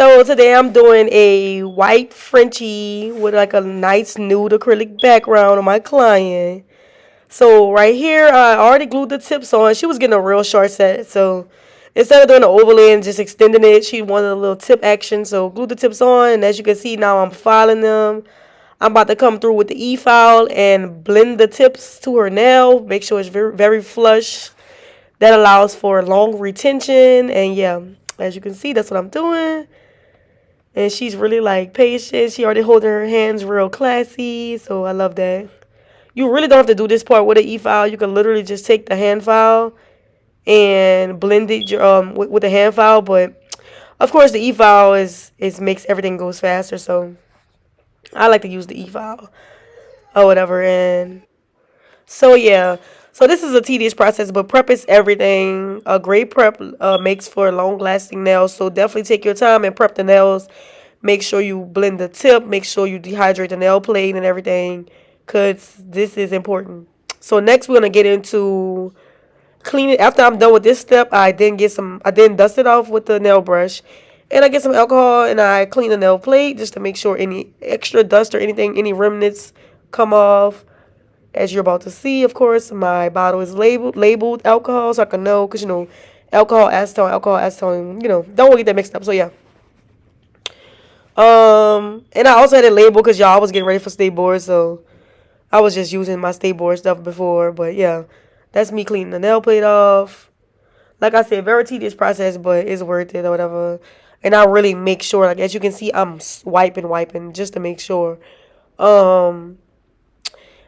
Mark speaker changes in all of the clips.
Speaker 1: So today I'm doing a white Frenchie with like a nice nude acrylic background on my client. So right here, I already glued the tips on. She was getting a real short set, so instead of doing the overlay and just extending it, she wanted a little tip action. So glued the tips on, and as you can see now, I'm filing them. I'm about to come through with the e-file and blend the tips to her nail. Make sure it's very, very flush. That allows for long retention, and yeah, as you can see, that's what I'm doing. And she's really like patient. She already holding her hands real classy. So I love that. You really don't have to do this part with an e-file. You can literally just take the hand file and blend it with the hand file. But of course the e-file is makes everything goes faster. So I like to use the e-file or whatever. And so yeah. So this is a tedious process, but prep is everything. A great prep makes for long-lasting nails. So definitely take your time and prep the nails. Make sure you blend the tip. Make sure you dehydrate the nail plate and everything, cause this is important. So next we're gonna get into cleaning. After I'm done with this step, I then dust it off with the nail brush, and I get some alcohol and I clean the nail plate just to make sure any extra dust or anything, any remnants come off. As you're about to see, of course, my bottle is labeled alcohol, so I can know, cause alcohol, acetone. Don't want to get that mixed up. So yeah. And I also had it labeled because y'all was getting ready for state board, so I was just using my state board stuff before. But yeah, that's me cleaning the nail plate off. Like I said, very tedious process, but it's worth it or whatever. And I really make sure, like as you can see, I'm wiping just to make sure. Um,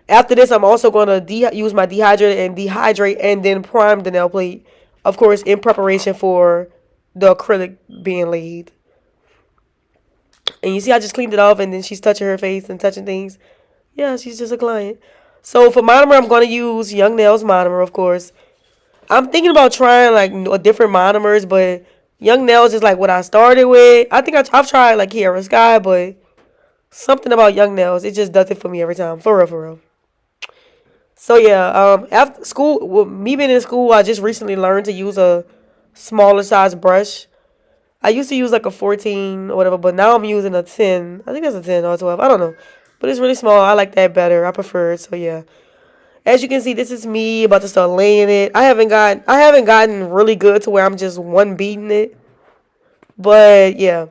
Speaker 1: After this, I'm also gonna use my dehydrator and dehydrate and then prime the nail plate, of course, in preparation for the acrylic being laid. And you see, I just cleaned it off, and then she's touching her face and touching things. Yeah, she's just a client. So for monomer, I'm going to use Young Nails monomer, of course. I'm thinking about trying like different monomers, but Young Nails is like what I started with. I think I've tried like Kiara Sky, but something about Young Nails, it just does it for me every time. For real, for real. So yeah, after school, well, me being in school, I just recently learned to use a smaller size brush. I used to use like a 14 or whatever, but now I'm using a 10. I think that's a 10 or 12. I don't know. But it's really small. I like that better. I prefer it. So yeah. As you can see, this is me about to start laying it. I haven't gotten really good to where I'm just one beating it. But yeah.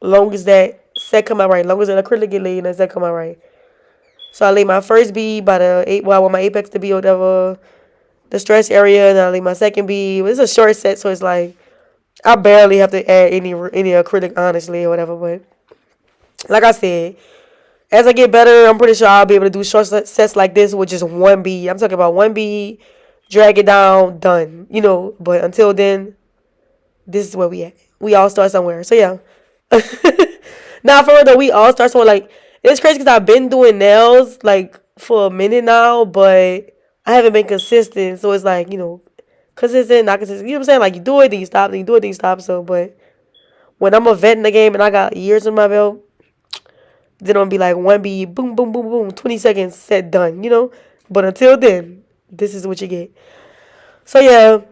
Speaker 1: Long as that set come out right. Long as that acrylic get laid and that set come out right. So I lay my first bead by I want my apex to be or whatever. The stress area, and I lay my second bead. It's a short set, so it's like I barely have to add any acrylic, honestly, or whatever. But like I said, as I get better, I'm pretty sure I'll be able to do short sets like this with just one bead. I'm talking about one bead, drag it down, done. But until then, this is where we at. We all start somewhere. So yeah. Now for real though, we all start somewhere. Like it's crazy because I've been doing nails like for a minute now, but I haven't been consistent. So it's like consistent, not consistent. You know what I'm saying? Like you do it, then you stop, then you do it, then you stop. So, but when I'm a vet in the game and I got years in my belt, then it'll be like one bead, boom, boom, boom, boom, 20 seconds, set, done. But until then, this is what you get. So yeah,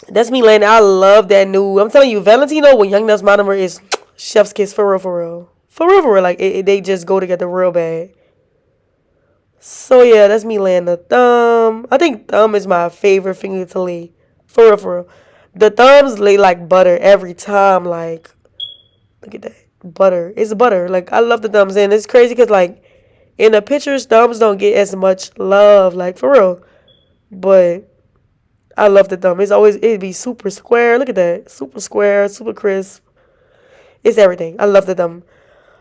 Speaker 1: that's me, Landon. I love that new. I'm telling you, Valentino with Young Nuts Monomer is chef's kiss for real, for real, for real, for real. Like they just go together real bad. So yeah, that's me laying the thumb. I think thumb is my favorite finger to lay. For real, for real. The thumbs lay like butter every time. Like, look at that. Butter. It's butter. Like, I love the thumbs. And it's crazy because, like, in the pictures, thumbs don't get as much love. Like, for real. But I love the thumb. It'd be super square. Look at that. Super square, super crisp. It's everything. I love the thumb.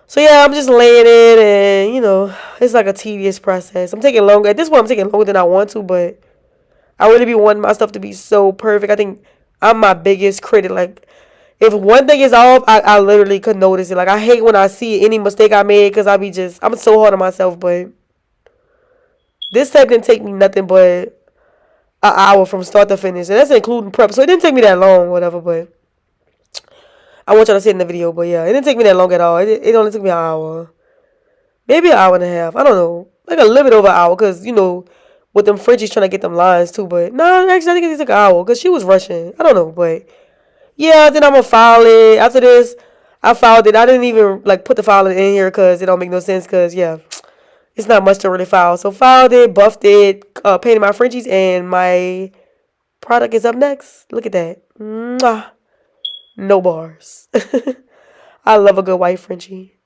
Speaker 1: So yeah, I'm just laying it, and it's like a tedious process. I'm taking longer. At this point, I'm taking longer than I want to, but I really be wanting my stuff to be so perfect. I think I'm my biggest critic. Like, if one thing is off, I literally could notice it. Like, I hate when I see any mistake I made because I'm so hard on myself. But this step didn't take me nothing but an hour from start to finish, and that's including prep. So it didn't take me that long, whatever. But I want y'all to see it in the video, but yeah, it didn't take me that long at all. It only took me an hour. Maybe an hour and a half. I don't know. Like a little bit over an hour, because, with them Frenchies trying to get them lines too. But no, actually, I think it took an hour, because she was rushing. I don't know, but Yeah, then I'm gonna file it. After this, I filed it. I didn't even like put the filing in here because it don't make no sense. Cause yeah, it's not much to really file. So filed it, buffed it, painted my Frenchies, and my product is up next. Look at that. Mwah. No bars. I love a good white Frenchie.